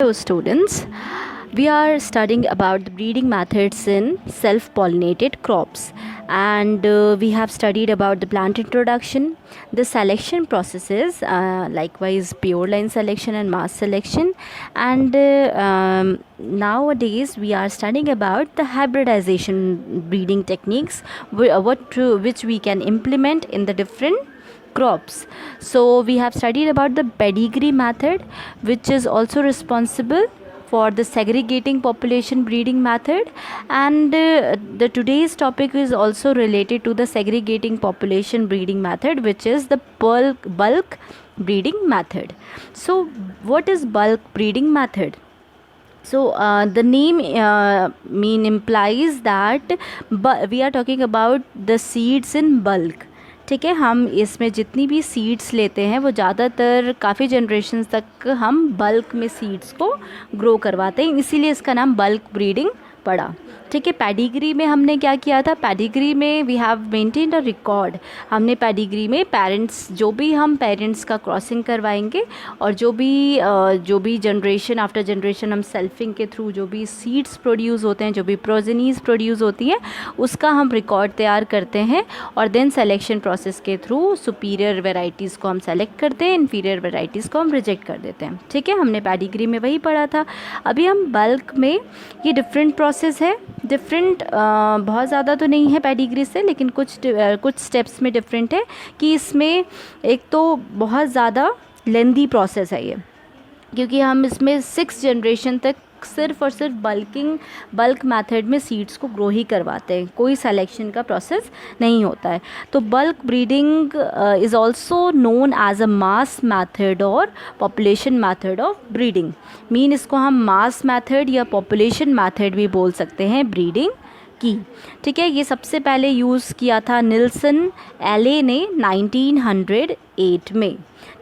Hello students, we are studying about the breeding methods in self-pollinated crops, and we have studied about the plant introduction, the selection processes, likewise pure line selection and mass selection, and nowadays we are studying about the hybridization breeding techniques which we can implement in the different crops. So we have studied about the pedigree method, which is also responsible for the segregating population breeding method, and the today's topic is also related to the segregating population breeding method, which is the bulk breeding method. So what is bulk breeding method? So the name implies that we are talking about the seeds in bulk. ठीक है, हम इसमें जितनी भी seeds लेते हैं वो ज़्यादातर काफ़ी जनरेशन्स तक हम बल्क में सीड्स को ग्रो करवाते हैं, इसीलिए इसका नाम बल्क ब्रीडिंग पड़ा. ठीक है, पेडिग्री में हमने क्या किया था? पेडिग्री में we have maintained a record. हमने पेडिग्री में पेरेंट्स, जो भी हम पेरेंट्स का क्रॉसिंग करवाएंगे और जो भी जनरेशन आफ्टर जनरेशन हम सेल्फिंग के थ्रू जो भी सीड्स प्रोड्यूस होते हैं, जो भी प्रोजेनीज प्रोड्यूस होती हैं, उसका हम रिकॉर्ड तैयार करते हैं और देन सेलेक्शन प्रोसेस के थ्रू सुपीरियर वेराइटीज़ को हम सेलेक्ट करते हैं, इन्फीरियर वेराइटीज़ को हम रिजेक्ट कर देते हैं. ठीक है, हमने पेडिग्री में वही पढ़ा था. अभी हम बल्क में, ये डिफरेंट प्रोसेस है, डिफरेंट बहुत ज़्यादा तो नहीं है पेडिग्री से, लेकिन कुछ स्टेप्स में डिफरेंट है कि इसमें एक तो बहुत ज़्यादा लेंदी प्रोसेस है ये, क्योंकि हम इसमें 6 जनरेशन तक सिर्फ और सिर्फ बल्क मेथड में सीड्स को ग्रो ही करवाते हैं, कोई सिलेक्शन का प्रोसेस नहीं होता है. तो bulk breeding is also known as a mass method और पॉपुलेशन मेथड ऑफ ब्रीडिंग. इसको हम मास मेथड या पॉपुलेशन मेथड भी बोल सकते हैं ब्रीडिंग की. ठीक है, ये सबसे पहले यूज़ किया था निल्सन एले ने 1908 में.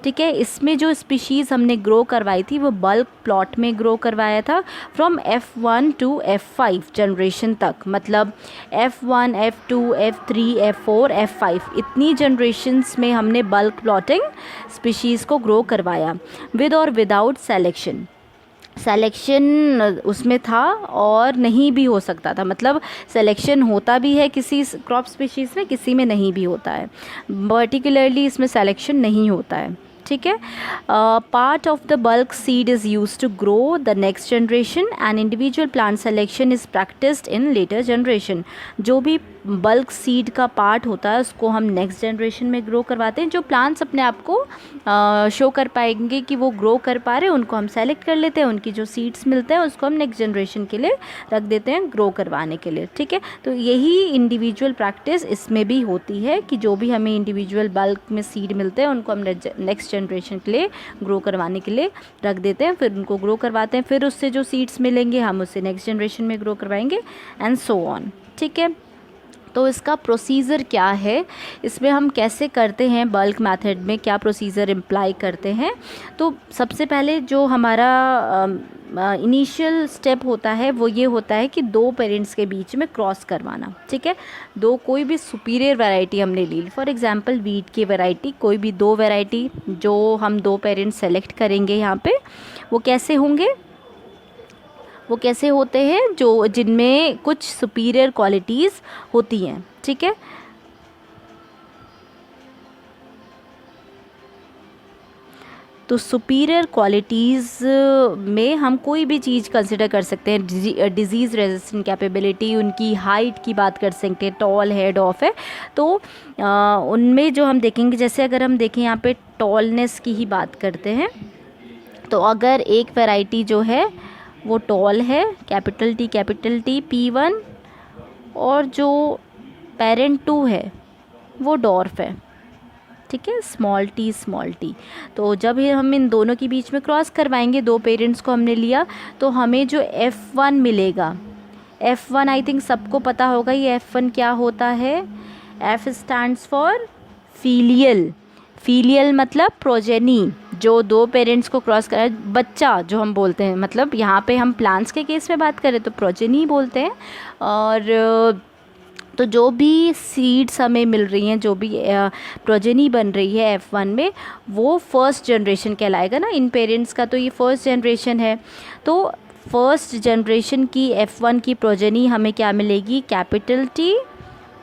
ठीक है, इसमें जो स्पीशीज़ हमने ग्रो करवाई थी वो बल्क प्लॉट में ग्रो करवाया था from F1 to F5 generation तक. मतलब F1, F2, F3, F4, F5 इतनी जनरेशन्स में हमने बल्क प्लॉटिंग स्पीशीज़ को ग्रो करवाया, विद और विदाउट सेलेक्शन. सेलेक्शन उसमें था और नहीं भी हो सकता था, मतलब सेलेक्शन होता भी है किसी क्रॉप स्पीशीज़ में, किसी में नहीं भी होता है. पर्टिकुलरली इसमें सेलेक्शन नहीं होता है. ठीक है, part of the bulk seed is use to grow the next generation and individual plant selection is practised in later generation. जो भी बल्क सीड का पार्ट होता है उसको हम नेक्स्ट जनरेशन में ग्रो करवाते हैं. जो प्लांट्स अपने आप को शो कर पाएंगे कि वो ग्रो कर पा रहे हैं, उनको हम सेलेक्ट कर लेते हैं, उनकी जो सीड्स मिलते हैं उसको हम नेक्स्ट जनरेशन के लिए रख देते हैं ग्रो करवाने के लिए. ठीक है, तो यही इंडिविजुअल प्रैक्टिस इसमें भी होती है कि जो भी हमें इंडिविजुअल बल्क में सीड मिलते हैं उनको हम नेक्स्ट जनरेशन के लिए ग्रो करवाने के लिए रख देते हैं, फिर उनको ग्रो करवाते हैं, फिर उससे जो सीड्स मिलेंगे हम उससे नेक्स्ट जनरेशन में ग्रो करवाएंगे एंड सो ऑन. ठीक है, तो इसका प्रोसीजर क्या है, इसमें हम कैसे करते हैं, बल्क मेथड में क्या प्रोसीजर इम्प्लाई करते हैं. तो सबसे पहले जो हमारा इनिशियल स्टेप होता है वो ये होता है कि 2 पेरेंट्स के बीच में क्रॉस करवाना. ठीक है, कोई भी सुपीरियर वैरायटी हमने ली, फॉर एग्जांपल वीट की वैरायटी, कोई भी 2 वैरायटी जो हम 2 पेरेंट्स सेलेक्ट करेंगे यहाँ पे, वो कैसे होंगे, वो कैसे होते हैं, जो जिनमें कुछ सुपीरियर क्वालिटीज़ होती हैं. ठीक है, तो सुपीरियर क्वालिटीज़ में हम कोई भी चीज़ कंसिडर कर सकते हैं. डिजीज़ रेजिस्टेंट कैपेबिलिटी, उनकी हाइट की बात कर सकते हैं, टॉल है, डॉफ है, तो उनमें जो हम देखेंगे, जैसे अगर हम देखें यहाँ पे टॉलनेस की ही बात करते हैं, तो अगर एक वैरायटी जो है वो टॉल है, कैपिटल टी P1, और जो पेरेंट 2 है वो डॉर्फ है. ठीक है, स्मॉल टी. तो जब हम इन दोनों के बीच में क्रॉस करवाएंगे, 2 पेरेंट्स को हमने लिया, तो हमें जो F1 मिलेगा, F1 आई थिंक सबको पता होगा ये F1 क्या होता है. F स्टैंड्स फॉर फीलियल मतलब प्रोजेनी, जो 2 पेरेंट्स को क्रॉस कर बच्चा जो हम बोलते हैं, मतलब यहाँ पे हम प्लांट्स के केस में बात करें तो प्रोजेनी बोलते हैं, और तो जो भी सीड्स हमें मिल रही हैं, जो भी प्रोजेनी बन रही है F1 में, वो फर्स्ट जनरेशन कहलाएगा ना इन पेरेंट्स का। तो ये फर्स्ट जनरेशन है। तो फर्स्ट जनरेशन की F1 की प्रोजेनी हमें क्या मिलेगी, कैपिटल T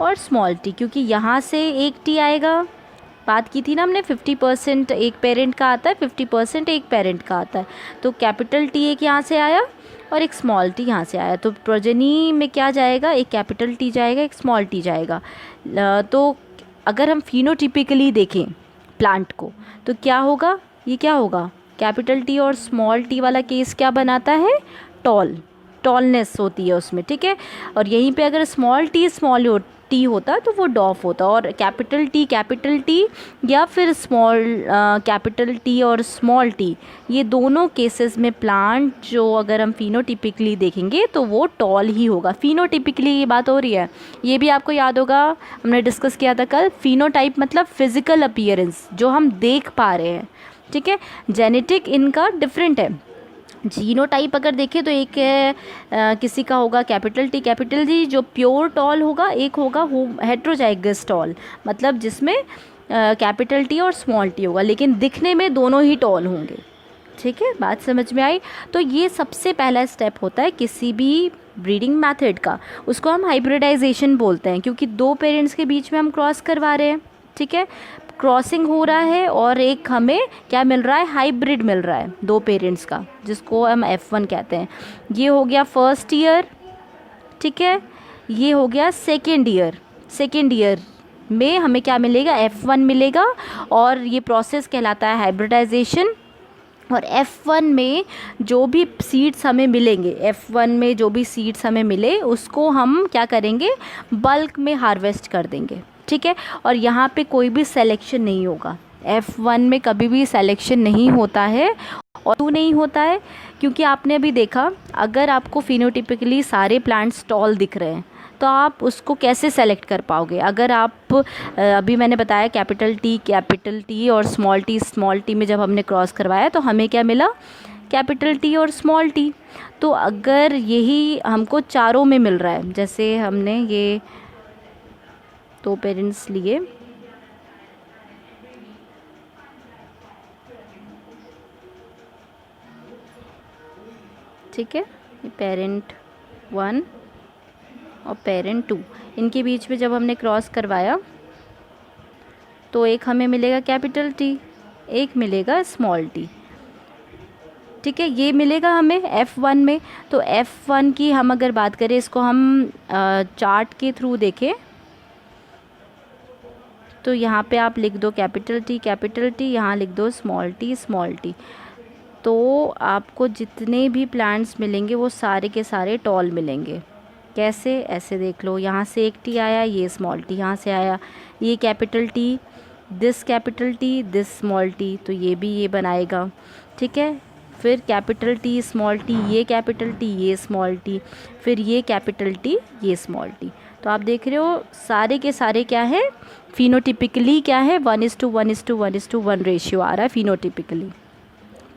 और स्मॉल t, क्योंकि यहाँ से एक t आएगा। बात की थी ना हमने 50% एक पेरेंट का आता है, 50% एक पेरेंट का आता है। तो कैपिटल T एक यहाँ से आया और एक स्मॉल t यहाँ से आया। तो प्रोजेनी में क्या जाएगा, एक कैपिटल T जाएगा, एक स्मॉल t जाएगा। तो अगर हम फिनोटिपिकली देखें प्लांट को तो क्या होगा, ये क्या होगा, कैपिटल T और स्मॉल t वाला केस क्या बनाता है, टॉलनेस होती है उसमें, ठीक है। और यहीं पे अगर स्मॉल टी होता तो वो डॉफ होता, और कैपिटल टी या फिर स्मॉल कैपिटल टी और स्मॉल टी, ये दोनों केसेस में प्लांट जो अगर हम फिनोटिपिकली देखेंगे तो वो टॉल ही होगा। फिनोटिपिकली ये बात हो रही है, ये भी आपको याद होगा, हमने डिस्कस किया था कल। फिनोटाइप मतलब फिजिकल अपीयरेंस, जो हम देख पा रहे हैं, ठीक है। जेनेटिक इनका डिफरेंट है। जीनोटाइप अगर देखें तो एक है किसी का होगा कैपिटल टी जो प्योर टॉल होगा, एक होगा हेट्रोजाइगस टॉल, मतलब जिसमें कैपिटल टी और स्मॉल टी होगा, लेकिन दिखने में दोनों ही टॉल होंगे, ठीक है। बात समझ में आई। तो ये सबसे पहला स्टेप होता है किसी भी ब्रीडिंग मेथड का, उसको हम हाइब्रिडाइजेशन बोलते हैं, क्योंकि दो पेरेंट्स के बीच में हम क्रॉस करवा रहे हैं, ठीक है। क्रॉसिंग हो रहा है और एक हमें क्या मिल रहा है, हाइब्रिड मिल रहा है दो पेरेंट्स का, जिसको हम F1 कहते हैं। ये हो गया फर्स्ट ईयर, ठीक है। ये हो गया सेकेंड ईयर में हमें क्या मिलेगा, F1 मिलेगा, और ये प्रोसेस कहलाता है हाइब्रिडाइजेशन। और F1 में जो भी सीड्स हमें मिलेंगे, F1 में जो भी सीड्स हमें मिले उसको हम क्या करेंगे, बल्क में हार्वेस्ट कर देंगे, ठीक है। और यहाँ पे कोई भी सिलेक्शन नहीं होगा, F1 में कभी भी सिलेक्शन नहीं होता है। और क्यों नहीं होता है, क्योंकि आपने अभी देखा, अगर आपको फिनोटिपिकली सारे प्लांट्स टॉल दिख रहे हैं तो आप उसको कैसे सेलेक्ट कर पाओगे। अगर आप अभी मैंने बताया कैपिटल टी और स्मॉल टी में जब हमने क्रॉस करवाया तो हमें क्या मिला, कैपिटल टी और स्मॉल टी। तो अगर यही हमको चारों में मिल रहा है, जैसे हमने ये दो पेरेंट्स लिए, ठीक है, ये पेरेंट 1 और पेरेंट 2, इनके बीच में जब हमने क्रॉस करवाया तो एक हमें मिलेगा कैपिटल टी, एक मिलेगा स्मॉल टी, ठीक है। ये मिलेगा हमें F1 में। तो F1 की हम अगर बात करें, इसको हम चार्ट के थ्रू देखें तो यहाँ पे आप लिख दो कैपिटल टी, यहाँ लिख दो स्मॉल टी, तो आपको जितने भी प्लांट्स मिलेंगे वो सारे के सारे टॉल मिलेंगे। कैसे, ऐसे देख लो, यहाँ से एक टी आया, ये स्मॉल टी यहाँ से आया, ये capital T, this small T, तो ये भी ये बनाएगा, ठीक है। फिर कैपिटल टी स्मॉल टी, ये कैपिटल टी, ये स्मॉल टी, फिर ये कैपिटल टी, ये स्मॉल टी। तो आप देख रहे हो सारे के सारे क्या है, फिनोटिपिकली क्या है, 1:1:1:1 रेशियो आ रहा है फिनोटिपिकली,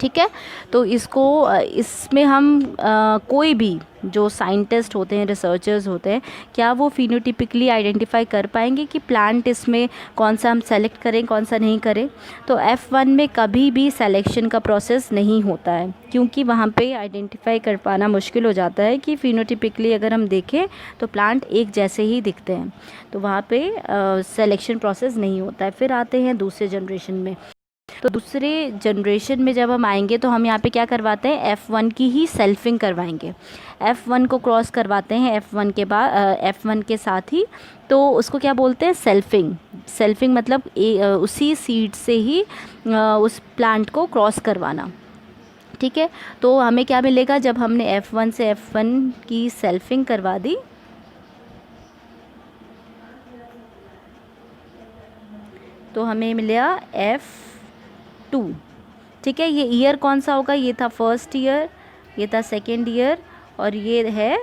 ठीक है। तो इसको इसमें हम कोई भी जो साइंटिस्ट होते हैं, रिसर्चर्स होते हैं, क्या वो फिनोटिपिकली आइडेंटिफाई कर पाएंगे कि प्लांट इसमें कौन सा हम सेलेक्ट करें, कौन सा नहीं करें। तो F1 में कभी भी सिलेक्शन का प्रोसेस नहीं होता है, क्योंकि वहाँ पे आइडेंटिफाई कर पाना मुश्किल हो जाता है कि फिनोटिपिकली अगर हम देखें तो प्लांट एक जैसे ही दिखते हैं, तो वहाँ पे सिलेक्शन प्रोसेस नहीं होता है। फिर आते हैं दूसरे जनरेशन में। तो दूसरे जनरेशन में जब हम आएंगे तो हम यहाँ पे क्या करवाते हैं, F1 की ही सेल्फिंग करवाएंगे। F1 को क्रॉस करवाते हैं F1 के बाद F1 के साथ ही, तो उसको क्या बोलते हैं, सेल्फिंग मतलब उसी सीड से ही उस प्लांट को क्रॉस करवाना, ठीक है। तो हमें क्या मिलेगा, जब हमने F1 से F1 की सेल्फिंग करवा दी तो हमें मिला F2, ठीक है। ये ईयर कौन सा होगा, ये था फर्स्ट ईयर, ये था सेकेंड ईयर, और ये है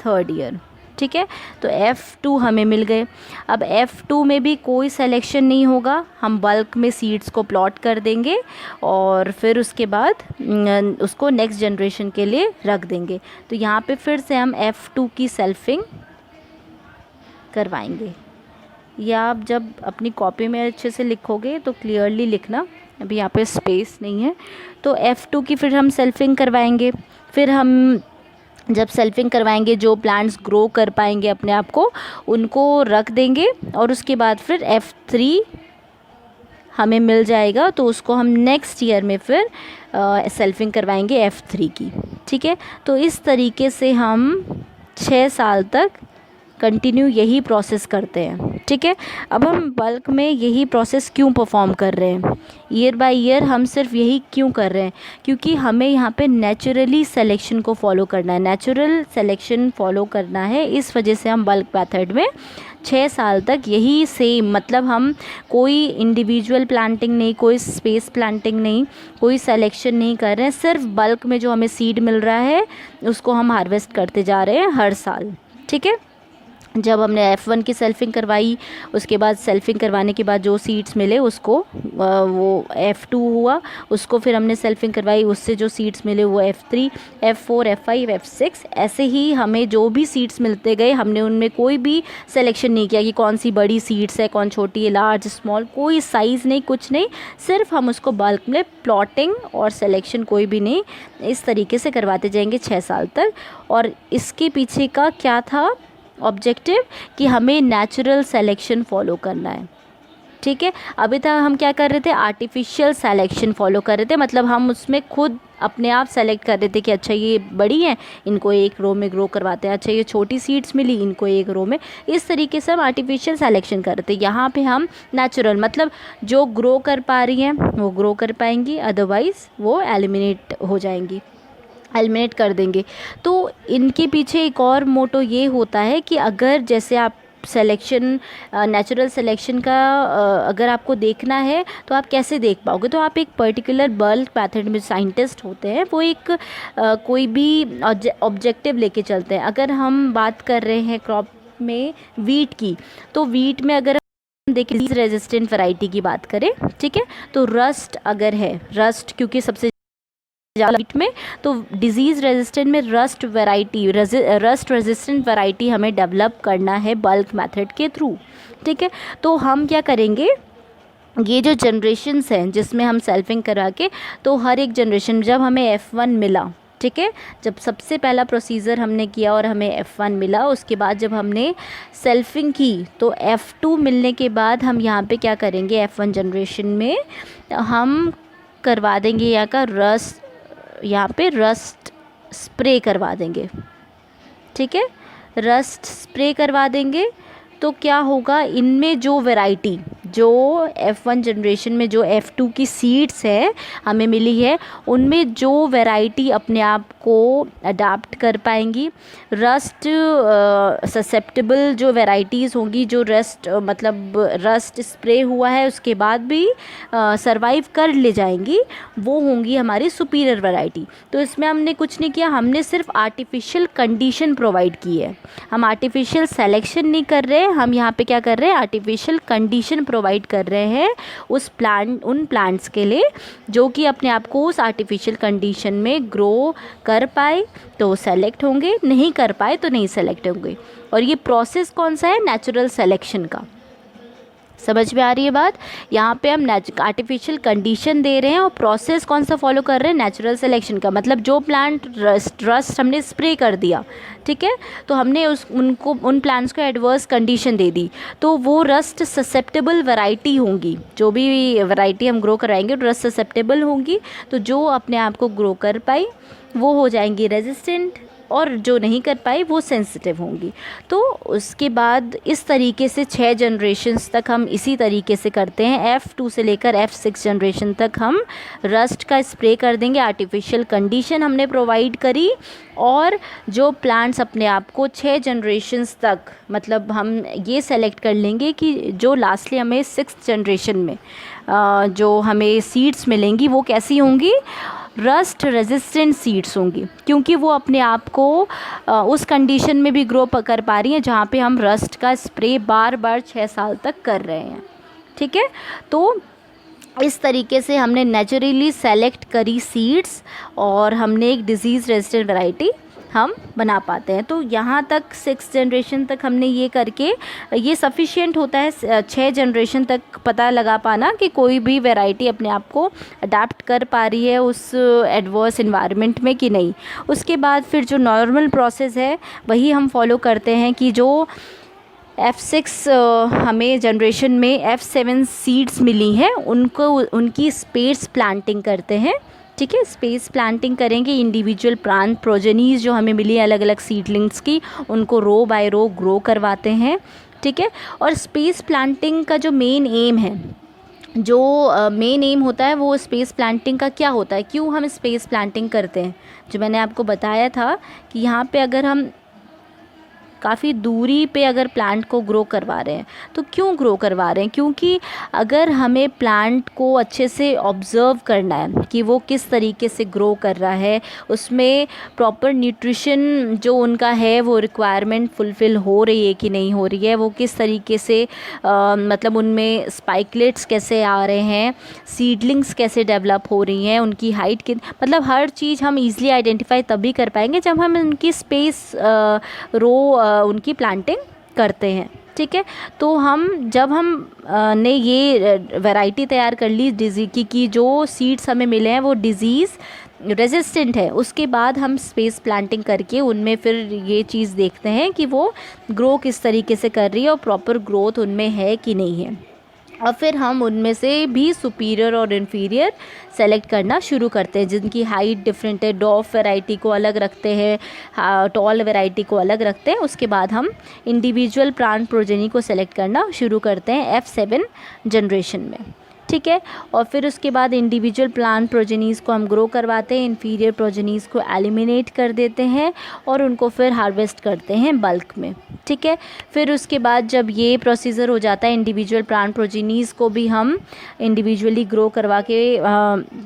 थर्ड ईयर, ठीक है। तो F2 हमें मिल गए। अब F2 में भी कोई सिलेक्शन नहीं होगा, हम बल्क में सीड्स को प्लॉट कर देंगे और फिर उसके बाद उसको नेक्स्ट जनरेशन के लिए रख देंगे। तो यहाँ पे फिर से हम F2 की सेल्फिंग करवाएंगे। या आप जब अपनी कॉपी में अच्छे से लिखोगे तो क्लियरली लिखना, अभी यहाँ पे स्पेस नहीं है। तो F2 की फिर हम सेल्फिंग करवाएंगे। फिर हम जब सेल्फिंग करवाएंगे, जो प्लांट्स ग्रो कर पाएंगे अपने आप को, उनको रख देंगे। और उसके बाद फिर F3 हमें मिल जाएगा, तो उसको हम नेक्स्ट ईयर में फिर सेल्फिंग करवाएंगे F3 की। ठीक है, तो इस तरीके से हम 6 साल तक कंटिन्यू यही प्रोसेस करते हैं। ठीक है, अब हम बल्क में यही प्रोसेस क्यों परफॉर्म कर रहे हैं, ईयर बाय ईयर हम सिर्फ यही क्यों कर रहे हैं? क्योंकि हमें यहाँ पे नेचुरली सिलेक्शन को फॉलो करना है, नेचुरल सिलेक्शन फॉलो करना है। इस वजह से हम बल्क मेथड में 6 साल तक यही सेम, मतलब हम कोई इंडिविजुअल प्लांटिंग नहीं, कोई स्पेस प्लांटिंग नहीं, कोई सिलेक्शन नहीं कर रहे हैं, सिर्फ बल्क में जो हमें सीड मिल रहा है उसको हम हार्वेस्ट करते जा रहे हैं हर साल। ठीक है, जब हमने F1 की सेल्फिंग करवाई, उसके बाद सेल्फिंग करवाने के बाद जो सीड्स मिले उसको वो F2 हुआ, उसको फिर हमने सेल्फिंग करवाई, उससे जो सीड्स मिले वो F3, F4, F5, F6, ऐसे ही हमें जो भी सीड्स मिलते गए, हमने उनमें कोई भी सिलेक्शन नहीं किया कि कौन सी बड़ी सीड्स है, कौन छोटी है, लार्ज स्मॉल, कोई साइज़ नहीं, कुछ नहीं, सिर्फ हम उसको बल्क में प्लॉटिंग और सिलेक्शन कोई भी नहीं, इस तरीके से करवाते जाएंगे 6 साल तक। और इसके पीछे का क्या था ऑब्जेक्टिव, कि हमें नेचुरल सिलेक्शन फॉलो करना है। ठीक है, अभी तक हम क्या कर रहे थे, आर्टिफिशियल सिलेक्शन फॉलो कर रहे थे, मतलब हम उसमें खुद अपने आप सेलेक्ट कर रहे थे कि अच्छा ये बड़ी हैं, इनको एक रो में ग्रो करवाते हैं, अच्छा ये छोटी सीड्स मिली, इनको एक रो में, इस तरीके से हम आर्टिफिशियल सिलेक्शन कर रहे थे। यहाँ पे हम नेचुरल, मतलब जो ग्रो कर पा रही हैं वो ग्रो कर पाएंगी, अदरवाइज़ वो एलिमिनेट हो जाएंगी, एलिमिनेट कर देंगे। तो इनके पीछे एक और मोटो ये होता है कि अगर जैसे आप सिलेक्शन, नेचुरल सिलेक्शन का अगर आपको देखना है तो आप कैसे देख पाओगे, तो आप एक पर्टिकुलर बल्क मेथड में साइंटिस्ट होते हैं, वो एक कोई भी ऑब्जेक्टिव लेके चलते हैं। अगर हम बात कर रहे हैं क्रॉप में वीट की, तो वीट में अगर देखिए डिजीज रेजिस्टेंट वैरायटी की बात करें, ठीक है, तो रस्ट अगर है, रस्ट क्योंकि सबसे वीट में, तो डिजीज़ रेजिस्टेंट में रस्ट रेजिस्टेंट वैरायटी हमें डेवलप करना है बल्क मेथड के थ्रू। ठीक है, तो हम क्या करेंगे, ये जो जनरेशन्स हैं जिसमें हम सेल्फिंग करा के, तो हर एक जनरेशन जब हमें F1 मिला, ठीक है, जब सबसे पहला प्रोसीजर हमने किया और हमें F1 मिला, उसके बाद जब हमने सेल्फिंग की तो F2 मिलने के बाद हम यहाँ पे क्या करेंगे, F1 जनरेशन में हम करवा देंगे यहाँ पे रस्ट स्प्रे करवा देंगे। ठीक है, रस्ट स्प्रे करवा देंगे, तो क्या होगा, इनमें जो वैरायटी, जो F1 जनरेशन में जो F2 की सीड्स है हमें मिली है, उनमें जो वैरायटी अपने आप को अडाप्ट कर पाएंगी, रस्ट ससेप्टेबल जो वैराइटीज़ होंगी, जो मतलब रस्ट स्प्रे हुआ है उसके बाद भी सरवाइव कर ले जाएंगी, वो होंगी हमारी सुपीरियर वैरायटी। तो इसमें हमने कुछ नहीं किया, हमने सिर्फ आर्टिफिशियल कंडीशन प्रोवाइड की है, हम आर्टिफिशियल सेलेक्शन नहीं कर रहे, हम यहाँ पे क्या कर रहे हैं, आर्टिफिशियल कंडीशन प्रोवाइड कर रहे हैं उन प्लांट्स के लिए जो कि अपने आप को उस आर्टिफिशियल कंडीशन में ग्रो कर पाए तो सेलेक्ट होंगे, नहीं कर पाए तो नहीं सेलेक्ट होंगे। और ये प्रोसेस कौन सा है, नेचुरल सिलेक्शन का। समझ में आ रही है बात, यहाँ पे हम आर्टिफिशियल कंडीशन दे रहे हैं और प्रोसेस कौन सा फॉलो कर रहे हैं, नेचुरल सिलेक्शन का। मतलब जो प्लांट रस्ट हमने स्प्रे कर दिया, ठीक है, तो हमने उन प्लांट्स को एडवर्स कंडीशन दे दी, तो वो रस्ट ससेप्टेबल वैरायटी होंगी, जो भी वैरायटी हम ग्रो कराएंगे रस्ट ससेप्टेबल होंगी, तो जो अपने आप को ग्रो कर पाई वो हो जाएंगी रेजिस्टेंट, और जो नहीं कर पाई वो सेंसिटिव होंगी। तो उसके बाद इस तरीके से 6 जनरेशन्स तक हम इसी तरीके से करते हैं। F2 से लेकर F6 जनरेशन तक हम रस्ट का स्प्रे कर देंगे, आर्टिफिशियल कंडीशन हमने प्रोवाइड करी, और जो प्लांट्स अपने आप को 6 जनरेशन्स तक, मतलब हम ये सेलेक्ट कर लेंगे कि जो लास्टली हमें 6th जनरेशन में जो हमें सीड्स मिलेंगी वो कैसी होंगी, रस्ट रेजिस्टेंट सीड्स होंगी, क्योंकि वो अपने आप को उस कंडीशन में भी ग्रो कर पा रही हैं जहाँ पे हम रस्ट का स्प्रे बार बार 6 साल तक कर रहे हैं। ठीक है, तो इस तरीके से हमने नेचुरली सेलेक्ट करी सीड्स और हमने एक डिजीज़ रेजिस्टेंट वैरायटी हम बना पाते हैं। तो यहाँ तक 6 जनरेशन तक हमने ये करके ये सफिशिएंट होता है 6 जनरेशन तक पता लगा पाना कि कोई भी वैरायटी अपने आप को अडाप्ट कर पा रही है उस एडवर्स इन्वायरमेंट में कि नहीं। उसके बाद फिर जो नॉर्मल प्रोसेस है वही हम फॉलो करते हैं कि जो F6 हमें जनरेशन में F7 सीड्स मिली हैं उनको उनकी स्पेस प्लांटिंग करते हैं। ठीक है, स्पेस प्लांटिंग करेंगे, इंडिविजुअल प्लांट प्रोजेनीज जो हमें मिली अलग अलग सीडलिंग्स की उनको रो बाय रो ग्रो करवाते हैं। ठीक है, और स्पेस प्लांटिंग का जो मेन एम है, जो मेन एम होता है वो स्पेस प्लांटिंग का क्या होता है, क्यों हम स्पेस प्लांटिंग करते हैं, जो मैंने आपको बताया था कि यहाँ पे अगर हम काफ़ी दूरी पे अगर प्लांट को ग्रो करवा रहे हैं तो क्यों ग्रो करवा रहे हैं, क्योंकि अगर हमें प्लांट को अच्छे से ऑब्ज़र्व करना है कि वो किस तरीके से ग्रो कर रहा है, उसमें प्रॉपर न्यूट्रिशन जो उनका है वो रिक्वायरमेंट फुलफ़िल हो रही है कि नहीं हो रही है, वो किस तरीके से मतलब उनमें स्पाइकलेट्स कैसे आ रहे हैं, सीडलिंग्स कैसे डेवलप हो रही हैं, उनकी हाइट कि मतलब हर चीज़ हम ईज़िली आइडेंटिफाई तभी कर पाएंगे जब हम उनकी स्पेस रो उनकी प्लांटिंग करते हैं। ठीक है, तो जब हम ने ये वैरायटी तैयार कर ली डिज़ीज़ की जो सीड्स हमें मिले हैं वो डिज़ीज़ रेजिस्टेंट है, उसके बाद हम स्पेस प्लांटिंग करके उनमें फिर ये चीज़ देखते हैं कि वो ग्रो किस तरीके से कर रही है और प्रॉपर ग्रोथ उनमें है कि नहीं है, और फिर हम उनमें से भी सुपीरियर और इन्फीरियर सेलेक्ट करना शुरू करते हैं जिनकी हाइट डिफरेंट है। डॉफ वैरायटी को अलग रखते हैं, टॉल वैरायटी को अलग रखते हैं। उसके बाद हम इंडिविजुअल प्लांट प्रोजेनी को सेलेक्ट करना शुरू करते हैं F7 जनरेशन में। ठीक है, और फिर उसके बाद इंडिविजुअल प्लांट प्रोजेनीज़ को हम ग्रो करवाते हैं, इन्फीरियर प्रोजेनीज़ को एलिमिनेट कर देते हैं और उनको फिर हार्वेस्ट करते हैं बल्क में। ठीक है, फिर उसके बाद जब ये प्रोसीजर हो जाता है, इंडिविजुअल प्लांट प्रोजेनीज़ को भी हम इंडिविजुअली ग्रो करवा के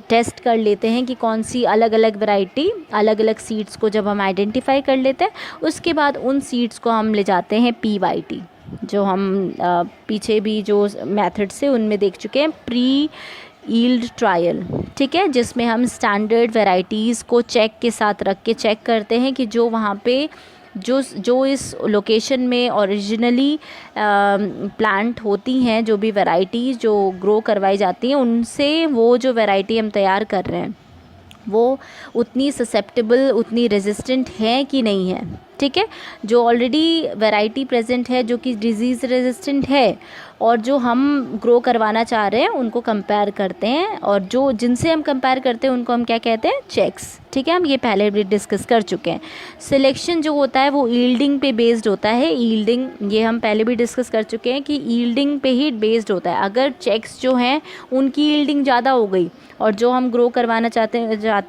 टेस्ट कर लेते हैं कि कौन सी अलग अलग वैरायटी, अलग अलग सीड्स को जब हम आइडेंटिफाई कर लेते हैं, उसके बाद उन सीड्स को हम ले जाते हैं PYT, जो हम पीछे भी जो मेथड्स से उनमें देख चुके हैं, प्री यील्ड ट्रायल। ठीक है, जिसमें हम स्टैंडर्ड वैरायटीज़ को चेक के साथ रख के चेक करते हैं कि जो वहाँ पे जो इस लोकेशन में ओरिजिनली प्लांट होती हैं, जो भी वैरायटीज़ जो ग्रो करवाई जाती हैं, उनसे वो जो वैरायटी हम तैयार कर रहे हैं वो उतनी ससेप्टेबल, उतनी रेजिस्टेंट है कि नहीं है। ठीक है, जो ऑलरेडी वैरायटी प्रेजेंट है जो कि डिज़ीज़ रेजिस्टेंट है और जो हम ग्रो करवाना चाह रहे हैं उनको कंपेयर करते हैं, और जो जिनसे हम कंपेयर करते हैं उनको हम क्या कहते हैं, चेक्स। ठीक है, हम ये पहले भी डिस्कस कर चुके हैं। सिलेक्शन जो होता है वो ईल्डिंग पे बेस्ड होता है, ईल्डिंग ये हम पहले भी डिस्कस कर चुके हैं कि ईल्डिंग पे ही बेस्ड होता है। अगर चेक्स जो हैं उनकी ईल्डिंग ज़्यादा हो गई और जो हम ग्रो करवाना चाहते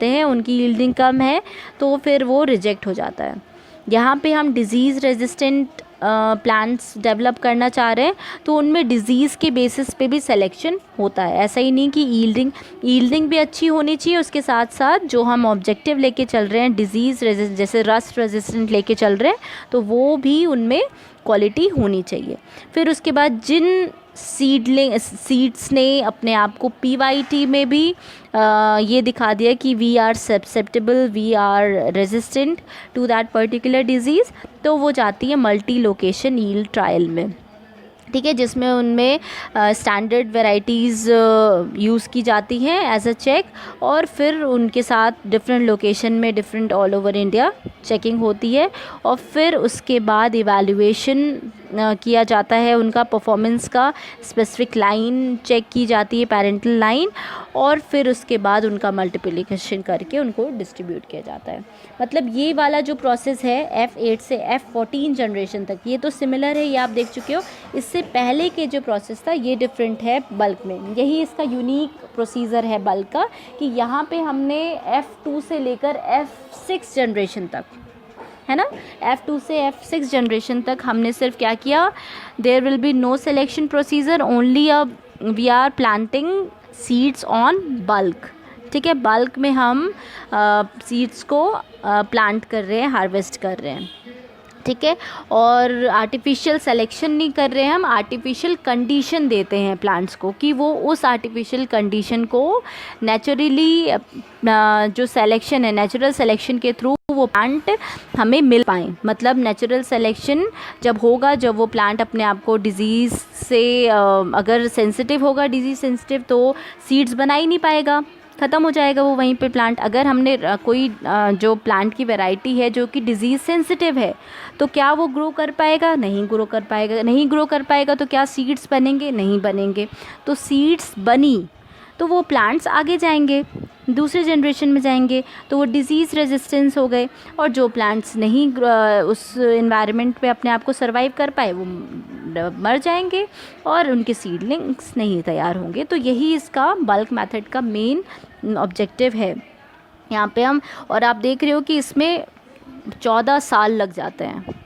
हैं उनकी ईल्डिंग कम है तो फिर वो रिजेक्ट हो जाता है। यहाँ पे हम डिज़ीज़ रेजिस्टेंट प्लांट्स डेवलप करना चाह रहे हैं तो उनमें डिज़ीज़ के बेसिस पे भी सिलेक्शन होता है। ऐसा ही नहीं कि ईल्डिंग भी अच्छी होनी चाहिए, उसके साथ साथ जो हम ऑब्जेक्टिव लेके चल रहे हैं डिज़ीज़ जैसे रस्ट रेजिस्टेंट लेके चल रहे हैं तो वो भी उनमें क्वालिटी होनी चाहिए। फिर उसके बाद जिन सीड्स ने अपने आप को PYT में भी ये दिखा दिया कि we are susceptible, we are resistant to that particular disease, तो वो जाती है मल्टी लोकेशन यील्ड ट्रायल में। ठीक है, जिसमें उनमें स्टैंडर्ड वैरायटीज़ यूज़ की जाती हैं एज अ चेक, और फिर उनके साथ डिफरेंट लोकेशन में different all over India checking होती है, और फिर उसके बाद इवैल्यूएशन किया जाता है उनका परफॉर्मेंस का, स्पेसिफिक लाइन चेक की जाती है, पेरेंटल लाइन, और फिर उसके बाद उनका मल्टीप्लिकेशन करके उनको डिस्ट्रीब्यूट किया जाता है। मतलब ये वाला जो प्रोसेस है F8 से F14 जनरेशन तक, ये तो सिमिलर है, ये आप देख चुके हो। इससे पहले के जो प्रोसेस था ये डिफरेंट है बल्क में, यही इसका यूनिक प्रोसीजर है बल्क का, कि यहाँ पे हमने F2 से लेकर F6 जनरेशन तक, है ना, F2 से F6 जनरेशन तक हमने सिर्फ क्या किया, there will be no selection procedure, only we are planting seeds on bulk. ठीक है, बल्क में हम सीड्स को प्लांट कर रहे हैं, हार्वेस्ट कर रहे हैं। ठीक है। और आर्टिफिशियल सिलेक्शन नहीं कर रहे हैं हम, आर्टिफिशियल कंडीशन देते हैं प्लांट्स को कि वो उस आर्टिफिशियल कंडीशन को नेचुरली जो सिलेक्शन है, नेचुरल सिलेक्शन के थ्रू वो प्लांट हमें मिल पाए। मतलब नेचुरल सिलेक्शन जब होगा, जब वो प्लांट अपने आप को डिज़ीज़ से अगर सेंसिटिव होगा, डिज़ीज़ सेंसिटिव, तो सीड्स बना ही नहीं पाएगा, ख़त्म हो जाएगा वो वहीं पे प्लांट। अगर हमने कोई जो प्लांट की वैरायटी है जो कि डिज़ीज़ सेंसिटिव है, तो क्या वो ग्रो कर पाएगा? नहीं ग्रो कर पाएगा। नहीं ग्रो कर पाएगा तो क्या सीड्स बनेंगे? नहीं बनेंगे। तो सीड्स बनी तो वो प्लांट्स आगे जाएंगे, दूसरे जनरेशन में जाएंगे, तो वो डिज़ीज़ रेजिस्टेंस हो गए। और जो प्लांट्स नहीं उस एनवायरनमेंट पे अपने आप को सर्वाइव कर पाए, वो मर जाएंगे और उनके सीडलिंग्स नहीं तैयार होंगे। तो यही इसका बल्क मेथड का मेन ऑब्जेक्टिव है यहाँ पे हम। और आप देख रहे हो कि इसमें 14 साल लग जाते हैं,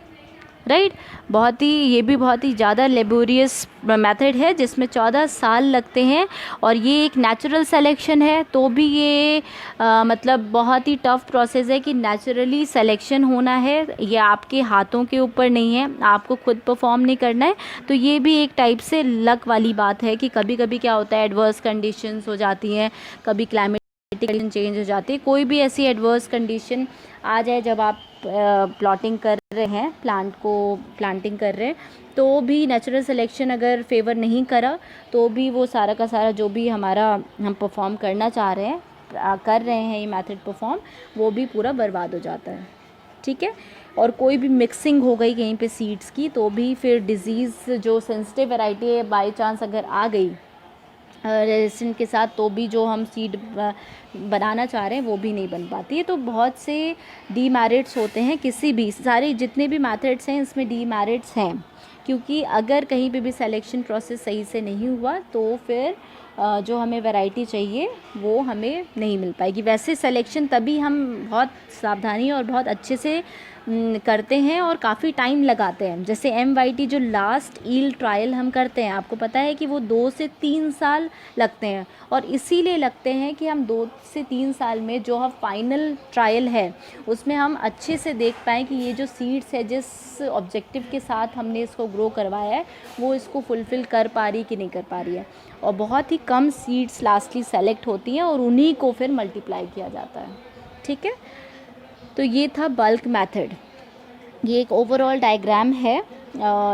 राइट। बहुत ही, ये भी बहुत ही ज़्यादा लेबोरियस मेथड है जिसमें 14 साल लगते हैं। और ये एक नेचुरल सिलेक्शन है, तो भी ये मतलब बहुत ही टफ प्रोसेस है कि नेचुरली सिलेक्शन होना है, ये आपके हाथों के ऊपर नहीं है, आपको खुद परफॉर्म नहीं करना है। तो ये भी एक टाइप से लक वाली बात है कि कभी कभी क्या होता है, एडवर्स कंडीशंस हो जाती हैं, कभी क्लाइमेट कंडीशन चेंज हो जाती है, कोई भी ऐसी एडवर्स कंडीशन आ जाए जब आप प्लॉटिंग कर रहे हैं, प्लांट को प्लांटिंग कर रहे हैं, तो भी नेचुरल सिलेक्शन अगर फेवर नहीं करा, तो भी वो सारा का सारा जो भी हमारा हम परफॉर्म करना चाह रहे हैं, कर रहे हैं ये मेथड परफॉर्म, वो भी पूरा बर्बाद हो जाता है। ठीक है। और कोई भी मिक्सिंग हो गई कहीं पे सीड्स की, तो भी फिर डिज़ीज़ जो सेंसिटिव वैरायटी है बाई चांस अगर आ गई रेजिस्टेंट के साथ, तो भी जो हम सीड बनाना चाह रहे हैं वो भी नहीं बन पाती है। तो बहुत से डीमेरिट्स होते हैं, किसी भी, सारे जितने भी मेथड्स हैं इसमें डीमेरिट्स हैं, क्योंकि अगर कहीं पे भी सिलेक्शन प्रोसेस सही से नहीं हुआ तो फिर जो हमें वैरायटी चाहिए वो हमें नहीं मिल पाएगी। वैसे सिलेक्शन तभी हम बहुत सावधानी और बहुत अच्छे से करते हैं और काफ़ी टाइम लगाते हैं। जैसे MYT जो लास्ट ईल्ड ट्रायल हम करते हैं, आपको पता है कि वो 2 से 3 साल लगते हैं। और इसीलिए लगते हैं कि हम 2 से 3 साल में जो हम फाइनल ट्रायल है उसमें हम अच्छे से देख पाएँ कि ये जो सीड्स है, जिस ऑब्जेक्टिव के साथ हमने इसको ग्रो करवाया है, वो इसको फुलफ़िल कर पा रही कि नहीं कर पा रही है। और बहुत ही कम सीड्स लास्टली सेलेक्ट होती हैं और उन्हीं को फिर मल्टीप्लाई किया जाता है। ठीक है। तो ये था बल्क मेथड। ये एक ओवरऑल डायग्राम है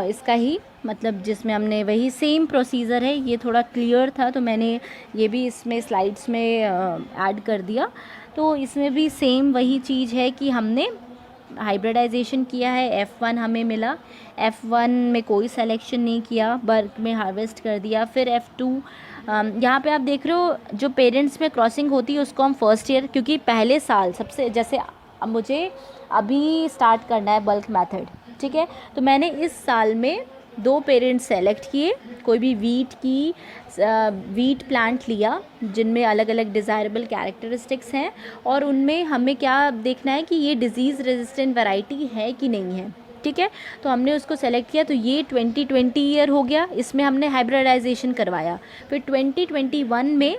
इसका ही, मतलब जिसमें हमने वही सेम प्रोसीजर है। ये थोड़ा क्लियर था तो मैंने ये भी इसमें स्लाइड्स में ऐड कर दिया। तो इसमें भी सेम वही चीज़ है कि हमने हाइब्रिडाइजेशन किया है, F1 हमें मिला, F1 में कोई सिलेक्शन नहीं किया, बल्क में हार्वेस्ट कर दिया। फिर F2 यहाँ पे आप देख रहे हो जो पेरेंट्स में क्रॉसिंग होती है उसको हम फर्स्ट ईयर, क्योंकि पहले साल सबसे, जैसे अब मुझे अभी स्टार्ट करना है बल्क मेथड, ठीक है, तो मैंने इस साल में 2 पेरेंट्स सेलेक्ट किए, कोई भी वीट प्लांट लिया जिनमें अलग अलग डिज़ायरेबल कैरेक्टरिस्टिक्स हैं, और उनमें हमें क्या देखना है कि ये डिज़ीज़ रेजिस्टेंट वैरायटी है कि नहीं है। ठीक है। तो हमने उसको सेलेक्ट किया, तो ये 2020 ईयर हो गया, इसमें हमने हाइब्रिडाइजेशन करवाया। फिर 2021 में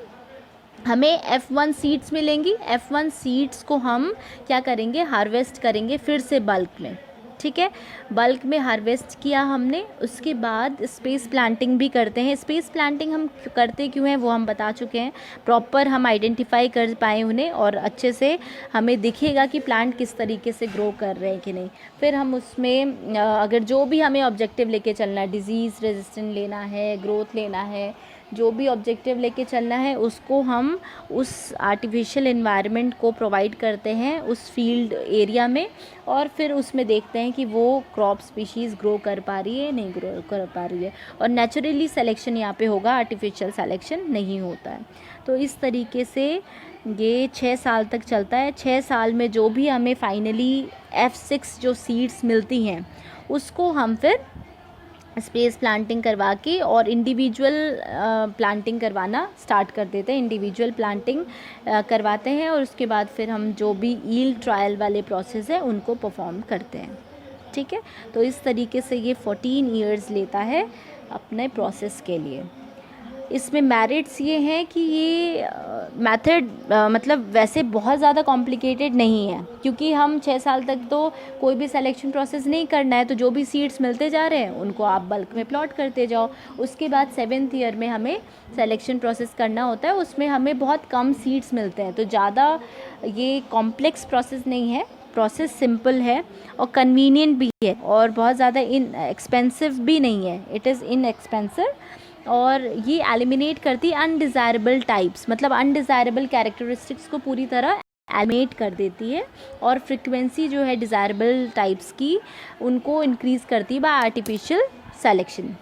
हमें F1 सीड्स मिलेंगी। F1 सीड्स को हम क्या करेंगे, हार्वेस्ट करेंगे फिर से बल्क में। ठीक है। बल्क में हार्वेस्ट किया हमने, उसके बाद स्पेस प्लांटिंग भी करते हैं। स्पेस प्लांटिंग हम करते क्यों हैं वो हम बता चुके हैं। प्रॉपर हम आइडेंटिफाई कर पाए उन्हें और अच्छे से हमें दिखेगा कि प्लांट किस तरीके से ग्रो कर रहे हैं कि नहीं। फिर हम उसमें अगर जो भी हमें ऑब्जेक्टिव लेके चलना है, डिज़ीज़ रेजिस्टेंट लेना है, ग्रोथ लेना है, जो भी ऑब्जेक्टिव लेके चलना है, उसको हम उस आर्टिफिशियल एनवायरनमेंट को प्रोवाइड करते हैं उस फील्ड एरिया में, और फिर उसमें देखते हैं कि वो क्रॉप स्पीशीज़ ग्रो कर पा रही है नहीं ग्रो कर पा रही है। और नेचुरली सिलेक्शन यहाँ पे होगा, आर्टिफिशियल सिलेक्शन नहीं होता है। तो इस तरीके से ये 6 साल तक चलता है। 6 साल में जो भी हमें फाइनली F6 जो सीड्स मिलती हैं उसको हम फिर स्पेस प्लांटिंग करवा के और इंडिविजुअल प्लांटिंग करवाना स्टार्ट कर देते हैं। इंडिविजुअल प्लांटिंग करवाते हैं और उसके बाद फिर हम जो भी ईल्ड ट्रायल वाले प्रोसेस है उनको परफॉर्म करते हैं। ठीक है। तो इस तरीके से ये 14 ईयर्स लेता है अपने प्रोसेस के लिए। इसमें मेरिट्स ये हैं कि ये मेथड मतलब वैसे बहुत ज़्यादा कॉम्प्लिकेटेड नहीं है, क्योंकि हम 6 साल तक तो कोई भी सिलेक्शन प्रोसेस नहीं करना है, तो जो भी सीड्स मिलते जा रहे हैं उनको आप बल्क में प्लॉट करते जाओ। उसके बाद 7th ईयर में हमें सिलेक्शन प्रोसेस करना होता है, उसमें हमें बहुत कम सीड्स मिलते हैं, तो ज़्यादा ये कॉम्प्लेक्स प्रोसेस नहीं है, प्रोसेस सिंपल है और कन्वीनियंट भी है और बहुत ज़्यादा इन एक्सपेंसिव भी नहीं है, इट इज़ इन एक्सपेंसिव। और ये एलिमिनेट करती है अनडिज़ायरेबल टाइप्स, मतलब अनडिज़ायरेबल कैरेक्टरिस्टिक्स को पूरी तरह एलिमिनेट कर देती है, और फ्रिक्वेंसी जो है डिज़ायरेबल टाइप्स की उनको इंक्रीज़ करती है बाय आर्टिफिशियल सेलेक्शन।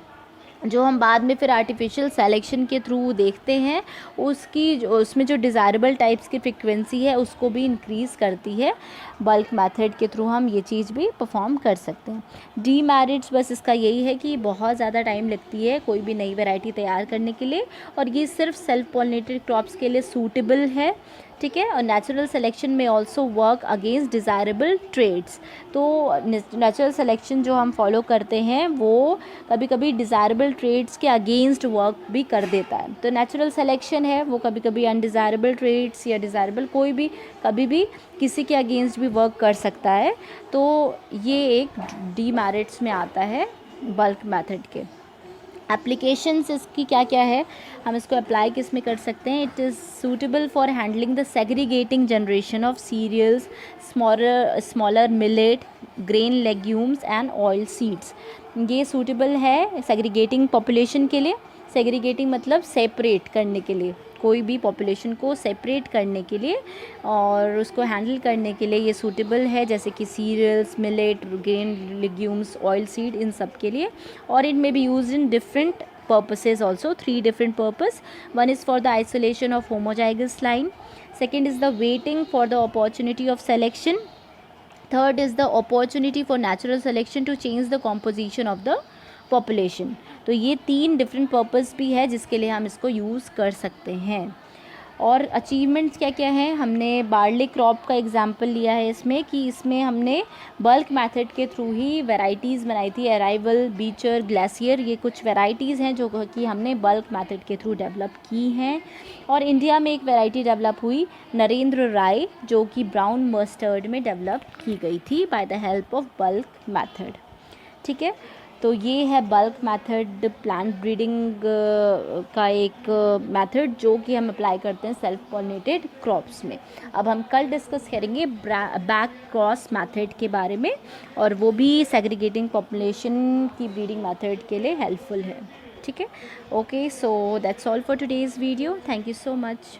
जो हम बाद में फिर आर्टिफिशियल सेलेक्शन के थ्रू देखते हैं, उसमें जो डिज़ायरेबल टाइप्स की फ्रिक्वेंसी है उसको भी इंक्रीज़ करती है। बल्क मेथड के थ्रू हम ये चीज़ भी परफॉर्म कर सकते हैं। डीमेरिट्स बस इसका यही है कि बहुत ज़्यादा टाइम लगती है कोई भी नई वैरायटी तैयार करने के लिए, और ये सिर्फ सेल्फ पॉलिनेटेड क्रॉप्स के लिए सूटेबल है, ठीक है। और नेचुरल सिलेक्शन में also work against desirable traits. तो नेचुरल सिलेक्शन जो हम फॉलो करते हैं वो कभी कभी डिज़ायरेबल ट्रेड्स के अगेंस्ट वर्क भी कर देता है। तो नेचुरल सिलेक्शन है वो कभी कभी अनडिज़ायरेबल ट्रेड्स या डिज़ायरेबल कोई भी कभी भी किसी के अगेंस्ट भी वर्क कर सकता है। तो ये एक डीमेरिट्स में आता है बल्क मेथड के। एप्लीकेशंस इसकी क्या क्या है, हम इसको अप्लाई किस में कर सकते हैं। It is suitable for handling the segregating generation of cereals, smaller millet, grain legumes and oil seeds. ये सूटेबल है सेग्रीगेटिंग पॉपुलेशन के लिए। सेग्रीगेटिंग मतलब सेपरेट करने के लिए, कोई भी पॉपुलेशन को सेपरेट करने के लिए और उसको हैंडल करने के लिए ये सूटेबल है, जैसे कि cereals, millet, grain legumes, oil seed, इन सब के लिए। और it may be used in different purposes also, 3 different purpose. One is for the isolation of homozygous line, second is the waiting for the opportunity of selection, third is the opportunity for natural selection to change the composition of the population. तो ये 3 different purpose भी है जिसके लिए हम इसको use कर सकते हैं। और अचीवमेंट्स क्या क्या हैं, हमने बार्ली क्रॉप का एग्जांपल लिया है इसमें, कि इसमें हमने बल्क मेथड के थ्रू ही वैरायटीज़ बनाई थी। अराइवल, बीचर, ग्लेशियर, ये कुछ वैरायटीज़ हैं जो कि हमने बल्क मेथड के थ्रू डेवलप की हैं। और इंडिया में एक वैरायटी डेवलप हुई नरेंद्र राय, जो कि ब्राउन मस्टर्ड में डेवलप की गई थी by the help of bulk method, ठीक है। तो ये है बल्क मेथड, प्लांट ब्रीडिंग का एक मेथड जो कि हम अप्लाई करते हैं सेल्फ पॉलिनेटेड क्रॉप्स में। अब हम कल डिस्कस करेंगे बैक क्रॉस मेथड के बारे में, और वो भी सेग्रीगेटिंग पॉपुलेशन की ब्रीडिंग मेथड के लिए हेल्पफुल है, ठीक है। Okay, so that's all for today's video. Thank you so much.